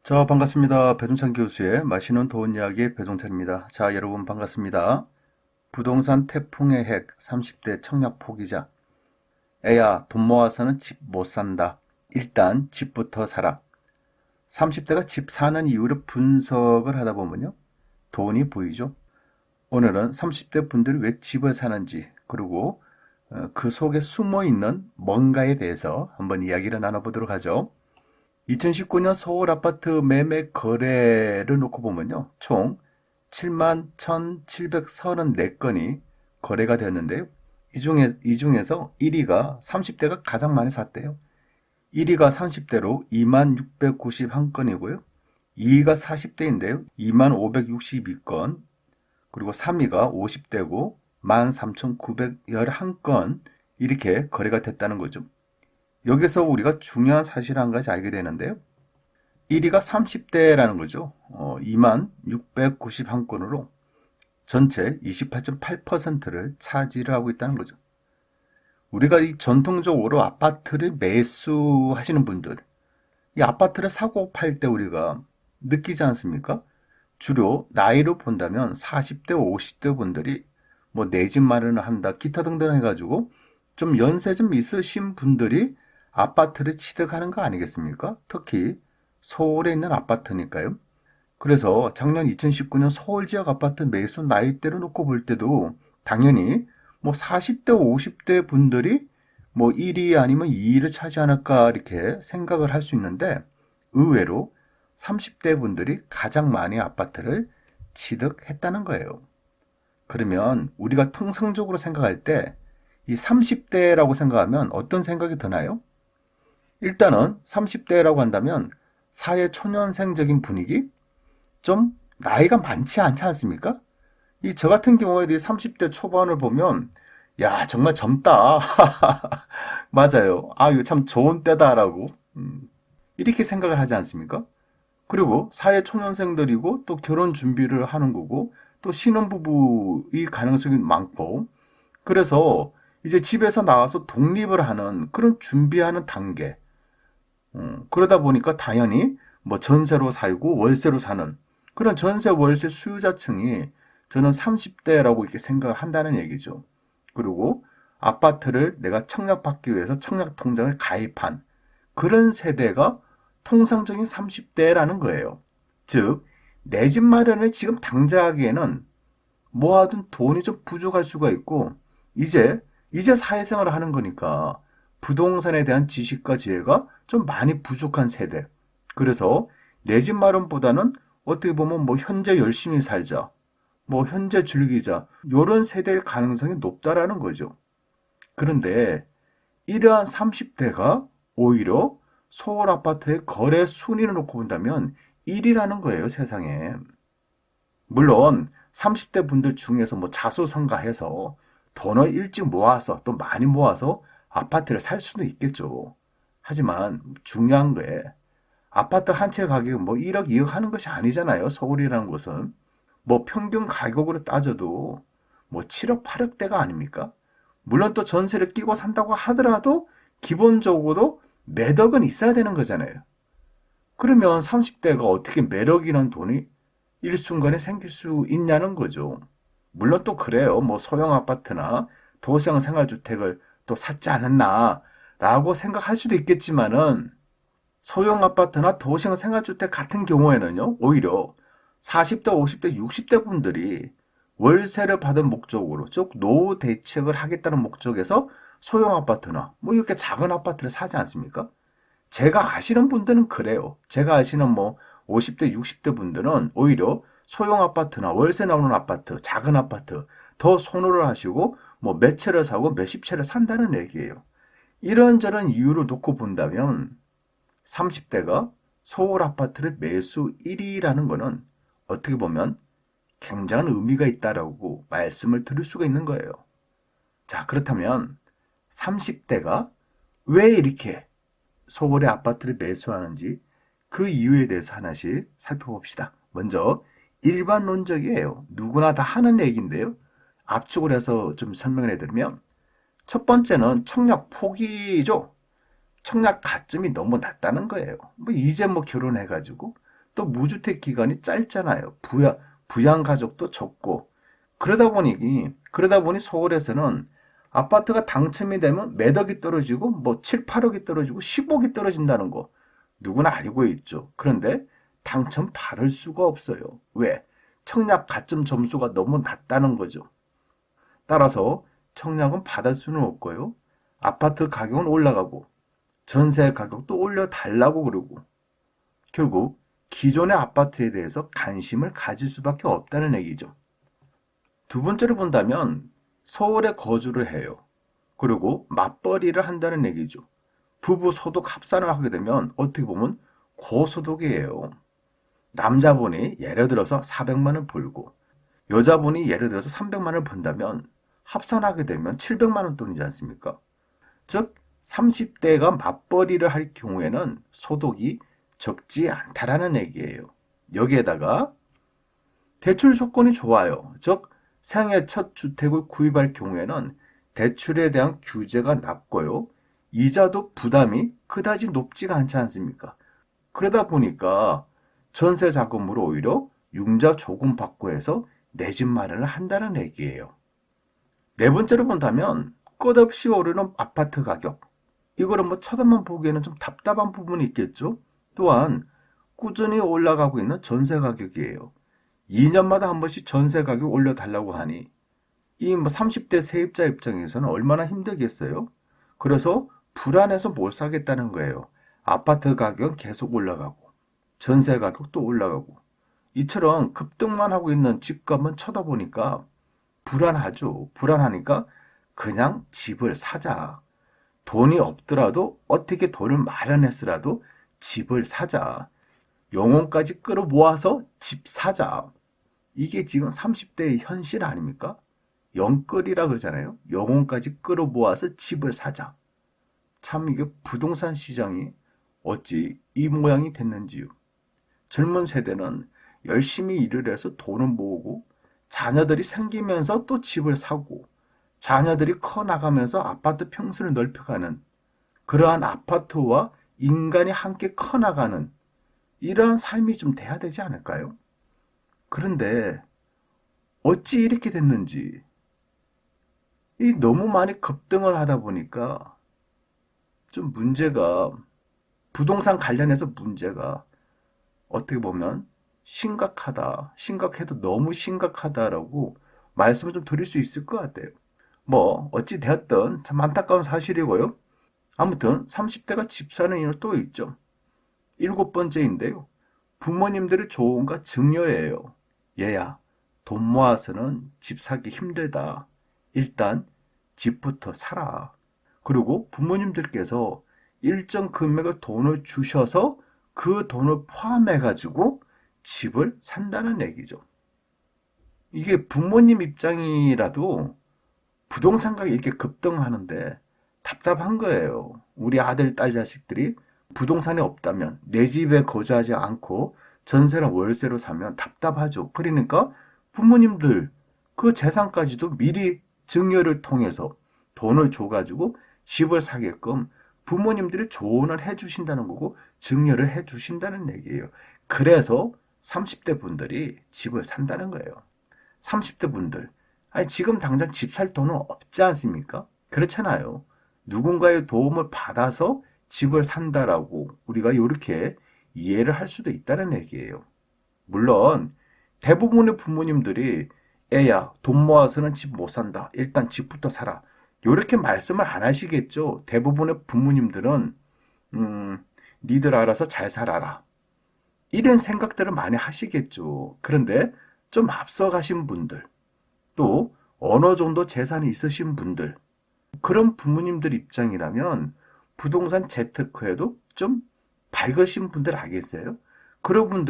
자, 반갑습니다. 배종찬 교수의 맛있는 좋은 이야기 배종찬입니다. 자, 여러분 반갑습니다. 부동산 태풍의 핵 30대 청약 포기자. 애야, 돈 모아서는 집 못 산다. 일단 집부터 사라. 30대가 집 사는 이유를 분석을 하다 보면요. 돈이 보이죠. 오늘은 30대 분들이 왜 집을 사는지, 그리고 그 속에 숨어 있는 뭔가에 대해서 한번 이야기를 나눠보도록 하죠. 2019년 서울 아파트 매매 거래를 놓고 보면요. 총 7만 1,734건이 거래가 되었는데요. 이 중에서 1위가 30대가 가장 많이 샀대요. 1위가 30대로 2만 691건이고요. 2위가 40대인데요. 2만 562건. 그리고 3위가 50대고 13,911건 이렇게 거래가 됐다는 거죠. 여기서 우리가 중요한 사실 한 가지 알게 되는데요. 1위가 30대라는 거죠. 2만 691건으로 전체 28.8%를 차지를 하고 있다는 거죠. 우리가 이 전통적으로 아파트를 매수하시는 분들, 이 아파트를 사고 팔 때 우리가 느끼지 않습니까? 주로 나이로 본다면 40대, 50대 분들이 뭐 내 집 마련을 한다, 기타 등등 해가지고 좀 연세 좀 있으신 분들이 아파트를 취득하는 거 아니겠습니까? 특히 서울에 있는 아파트니까요. 그래서 작년 2019년 서울 지역 아파트 매수 나이대로 놓고 볼 때도 당연히 뭐 40대, 50대 분들이 뭐 1위 아니면 2위를 차지하니까 이렇게 생각을 할 수 있는데 의외로 30대 분들이 가장 많이 아파트를 취득했다는 거예요. 그러면 우리가 통상적으로 생각할 때 이 30대라고 생각하면 어떤 생각이 드나요? 일단은 30대라고 한다면 사회 초년생적인 분위기? 좀 나이가 많지 않지 않습니까? 이 저 같은 경우에도 30대 초반을 보면 야, 정말 젊다. 맞아요. 아, 이거 참 좋은 때다라고 이렇게 생각을 하지 않습니까? 그리고 사회 초년생들이고 또 결혼 준비를 하는 거고 또 신혼부부의 가능성이 많고 그래서 이제 집에서 나와서 독립을 하는 그런 준비하는 단계. 그러다 보니까 당연히 뭐 전세로 살고 월세로 사는 그런 전세 월세 수요자층이 저는 30대라고 이렇게 생각을 한다는 얘기죠. 그리고 아파트를 내가 청약받기 위해서 청약통장을 가입한 그런 세대가 통상적인 30대라는 거예요. 즉, 내 집 마련을 지금 당장 하기에는 모아둔 돈이 좀 부족할 수가 있고, 이제 사회생활을 하는 거니까 부동산에 대한 지식과 지혜가 좀 많이 부족한 세대. 그래서 내 집 마련보다는 어떻게 보면 뭐 현재 열심히 살자, 뭐 현재 즐기자, 이런 세대일 가능성이 높다라는 거죠. 그런데 이러한 30대가 오히려 서울 아파트의 거래 순위를 놓고 본다면 1위라는 거예요, 세상에. 물론 30대 분들 중에서 뭐 자수성가해서 돈을 일찍 모아서 또 많이 모아서 아파트를 살 수도 있겠죠. 하지만 중요한 거에 아파트 한 채 가격이 뭐 1억, 2억 하는 것이 아니잖아요. 서울이라는 곳은. 뭐 평균 가격으로 따져도 뭐 7억, 8억대가 아닙니까? 물론 또 전세를 끼고 산다고 하더라도 기본적으로 매덕은 있어야 되는 거잖아요. 그러면 30대가 어떻게 매력이란 돈이 일순간에 생길 수 있냐는 거죠. 물론 또 그래요. 뭐 소형 아파트나 도시형 생활주택을 또 샀지 않았나 라고 생각할 수도 있겠지만은 소형 아파트나 도시형 생활주택 같은 경우에는요, 오히려 40대, 50대, 60대 분들이 월세를 받은 목적으로, 즉, 노후 대책을 하겠다는 목적에서 소형 아파트나 뭐 이렇게 작은 아파트를 사지 않습니까? 제가 아시는 분들은 그래요. 제가 아시는 뭐 50대, 60대 분들은 오히려 소형 아파트나 월세 나오는 아파트, 작은 아파트 더 선호를 하시고 뭐 몇 채를 사고 몇십 채를 산다는 얘기예요. 이런저런 이유를 놓고 본다면 30대가 서울 아파트를 매수 1위라는 거는 어떻게 보면 굉장한 의미가 있다라고 말씀을 드릴 수가 있는 거예요. 자, 그렇다면 30대가 왜 이렇게 서울의 아파트를 매수하는지 그 이유에 대해서 하나씩 살펴봅시다. 먼저 일반론적이에요. 누구나 다 하는 얘기인데요. 압축을 해서 좀 설명을 해드리면 첫 번째는 청약 포기죠. 청약 가점이 너무 낮다는 거예요. 뭐 이제 뭐 결혼해가지고 또 무주택 기간이 짧잖아요. 부양 가족도 적고. 그러다 보니 서울에서는 아파트가 당첨이 되면 몇 억이 떨어지고 뭐 7, 8억이 떨어지고 10억이 떨어진다는 거 누구나 알고 있죠. 그런데 당첨 받을 수가 없어요. 왜? 청약 가점 점수가 너무 낮다는 거죠. 따라서 청약은 받을 수는 없고요. 아파트 가격은 올라가고 전세 가격도 올려달라고 그러고 결국 기존의 아파트에 대해서 관심을 가질 수밖에 없다는 얘기죠. 두 번째로 본다면 서울에 거주를 해요. 그리고 맞벌이를 한다는 얘기죠. 부부 소득 합산을 하게 되면 어떻게 보면 고소득이에요. 남자분이 예를 들어서 400만 원 벌고 여자분이 예를 들어서 300만 원을 번다면 합산하게 되면 700만 원 돈이지 않습니까? 즉 30대가 맞벌이를 할 경우에는 소득이 적지 않다라는 얘기예요. 여기에다가 대출 조건이 좋아요. 즉 생애 첫 주택을 구입할 경우에는 대출에 대한 규제가 낮고요. 이자도 부담이 그다지 높지가 않지 않습니까? 그러다 보니까 전세 자금으로 오히려 융자 조금 받고 해서 내 집 마련을 한다는 얘기예요. 네 번째로 본다면 끝없이 오르는 아파트 가격. 이거를 뭐 쳐다만 보기에는 좀 답답한 부분이 있겠죠. 또한 꾸준히 올라가고 있는 전세 가격이에요. 2년마다 한 번씩 전세 가격 올려달라고 하니 이 뭐 30대 세입자 입장에서는 얼마나 힘들겠어요. 그래서 불안해서 못 사겠다는 거예요. 아파트 가격은 계속 올라가고 전세 가격도 올라가고 이처럼 급등만 하고 있는 집값만 쳐다보니까 불안하죠. 불안하니까 그냥 집을 사자. 돈이 없더라도 어떻게 돈을 마련했으라도 집을 사자. 영혼까지 끌어모아서 집 사자. 이게 지금 30대의 현실 아닙니까? 영끌이라 그러잖아요. 영혼까지 끌어모아서 집을 사자. 참 이게 부동산 시장이 어찌 이 모양이 됐는지요. 젊은 세대는 열심히 일을 해서 돈을 모으고 자녀들이 생기면서 또 집을 사고 자녀들이 커나가면서 아파트 평수를 넓혀가는 그러한 아파트와 인간이 함께 커나가는 이러한 삶이 좀 돼야 되지 않을까요? 그런데 어찌 이렇게 됐는지 이 너무 많이 급등을 하다 보니까 좀 문제가 부동산 관련해서 문제가 어떻게 보면 심각해도 너무 심각하다라고 말씀을 좀 드릴 수 있을 것 같아요. 뭐 어찌 되었든 참 안타까운 사실이고요. 아무튼 30대가 집 사는 이유 또 있죠. 7번째인데요. 부모님들의 조언과 증여예요. 얘야, 돈 모아서는 집 사기 힘들다. 일단 집부터 사라. 그리고 부모님들께서 일정 금액의 돈을 주셔서 그 돈을 포함해가지고 집을 산다는 얘기죠. 이게 부모님 입장이라도 부동산 가격이 이렇게 급등하는데 답답한 거예요. 우리 아들, 딸, 자식들이 부동산이 없다면 내 집에 거주하지 않고 전세나 월세로 사면 답답하죠. 그러니까 부모님들 그 재산까지도 미리 증여를 통해서 돈을 줘가지고 집을 사게끔 부모님들이 조언을 해주신다는 거고 증여를 해주신다는 얘기예요. 그래서 30대 분들이 집을 산다는 거예요. 30대 분들. 아니, 지금 당장 집 살 돈은 없지 않습니까? 그렇잖아요. 누군가의 도움을 받아서 집을 산다라고 우리가 이렇게 이해를 할 수도 있다는 얘기예요. 물론 대부분의 부모님들이 애야, 돈 모아서는 집 못 산다. 일단 집부터 사라. 이렇게 말씀을 안 하시겠죠. 대부분의 부모님들은 니들 알아서 잘 살아라. 이런 생각들을 많이 하시겠죠. 그런데 좀 앞서가신 분들, 또 어느 정도 재산이 있으신 분들, 그런 부모님들 입장이라면 부동산 재테크에도 좀 밝으신 분들 알겠어요? 그런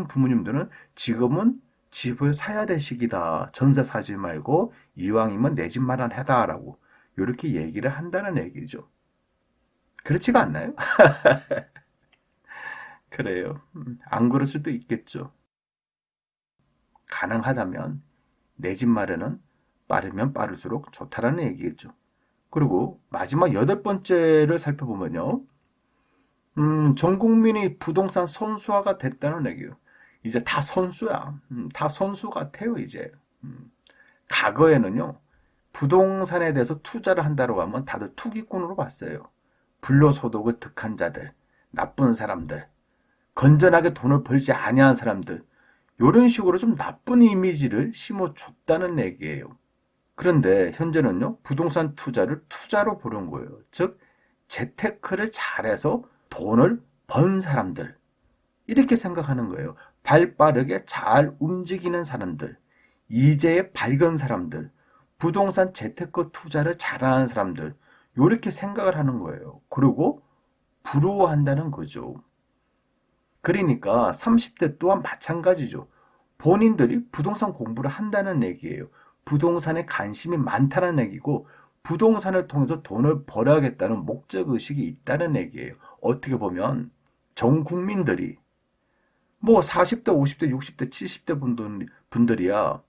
부모님들은 지금은 집을 사야 될 시기다. 전세 사지 말고 이왕이면 내 집 마련해다라고 이렇게 얘기를 한다는 얘기죠. 그렇지가 않나요? 그래요. 안 그럴 수도 있겠죠. 가능하다면 내 집 마련은 빠르면 빠를수록 좋다라는 얘기겠죠. 그리고 마지막 8번째를 살펴보면요. 전 국민이 부동산 선수화가 됐다는 얘기예요. 이제 다 선수야. 다 선수 같아요, 이제. 과거에는요, 부동산에 대해서 투자를 한다고 하면 다들 투기꾼으로 봤어요. 불로소득을 득한 자들, 나쁜 사람들, 건전하게 돈을 벌지 아니한 사람들, 이런 식으로 좀 나쁜 이미지를 심어줬다는 얘기예요. 그런데 현재는요, 부동산 투자를 투자로 보는 거예요. 즉, 재테크를 잘해서 돈을 번 사람들. 이렇게 생각하는 거예요. 발 빠르게 잘 움직이는 사람들, 이제의 밝은 사람들, 부동산 재테크 투자를 잘하는 사람들, 이렇게 생각을 하는 거예요. 그리고 부러워한다는 거죠. 그러니까 30대 또한 마찬가지죠. 본인들이 부동산 공부를 한다는 얘기예요. 부동산에 관심이 많다는 얘기고 부동산을 통해서 돈을 벌어야겠다는 목적의식이 있다는 얘기예요. 어떻게 보면 전 국민들이 뭐 40대, 50대, 60대, 70대 분들이야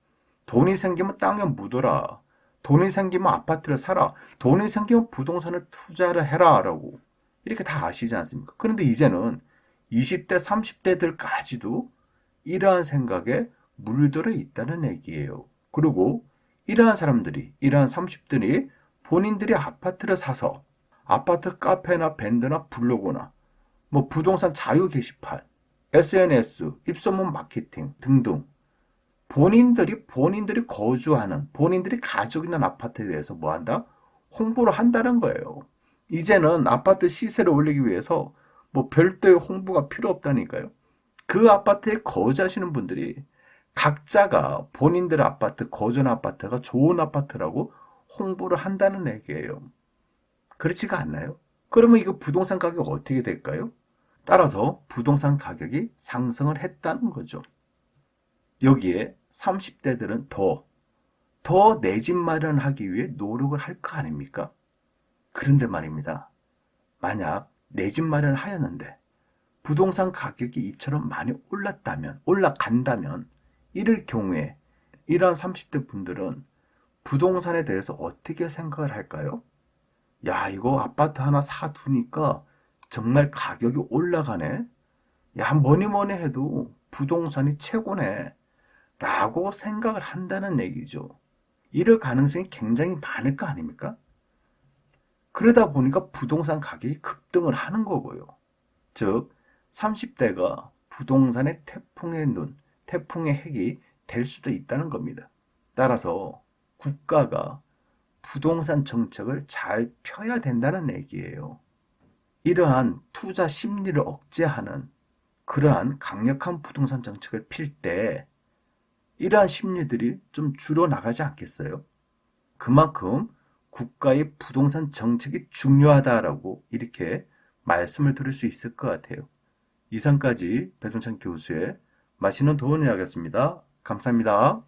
돈이 생기면 땅에 묻어라. 돈이 생기면 아파트를 사라. 돈이 생기면 부동산을 투자를 해라. 라고 이렇게 다 아시지 않습니까? 그런데 이제는 20대, 30대들까지도 이러한 생각에 물들어 있다는 얘기예요. 그리고 이러한 사람들이, 이러한 30대들이 본인들이 아파트를 사서 아파트 카페나 밴드나 블로그나 뭐 부동산 자유 게시판, SNS, 입소문 마케팅 등등 본인들이 거주하는, 본인들이 가지고 있는 아파트에 대해서 뭐 한다? 홍보를 한다는 거예요. 이제는 아파트 시세를 올리기 위해서 뭐 별도의 홍보가 필요 없다니까요. 그 아파트에 거주하시는 분들이 각자가 본인들의 아파트, 거주하는 아파트가 좋은 아파트라고 홍보를 한다는 얘기예요. 그렇지가 않나요? 그러면 이거 부동산 가격 어떻게 될까요? 따라서 부동산 가격이 상승을 했다는 거죠. 여기에 30대들은 더 내 집 마련하기 위해 노력을 할 거 아닙니까? 그런데 말입니다. 만약 내 집 마련을 하였는데 부동산 가격이 이처럼 많이 올라간다면 이럴 경우에 이러한 30대 분들은 부동산에 대해서 어떻게 생각을 할까요? 야, 이거 아파트 하나 사두니까 정말 가격이 올라가네. 야, 뭐니 해도 부동산이 최고네. 라고 생각을 한다는 얘기죠. 이럴 가능성이 굉장히 많을 거 아닙니까? 그러다 보니까 부동산 가격이 급등을 하는 거고요. 즉, 30대가 부동산의 태풍의 눈, 태풍의 핵이 될 수도 있다는 겁니다. 따라서 국가가 부동산 정책을 잘 펴야 된다는 얘기예요. 이러한 투자 심리를 억제하는 그러한 강력한 부동산 정책을 필 때 이러한 심리들이 좀 줄어나가지 않겠어요? 그만큼 국가의 부동산 정책이 중요하다라고 이렇게 말씀을 드릴 수 있을 것 같아요. 이상까지 배동찬 교수의 맛있는 도움 이야기였습니다. 감사합니다.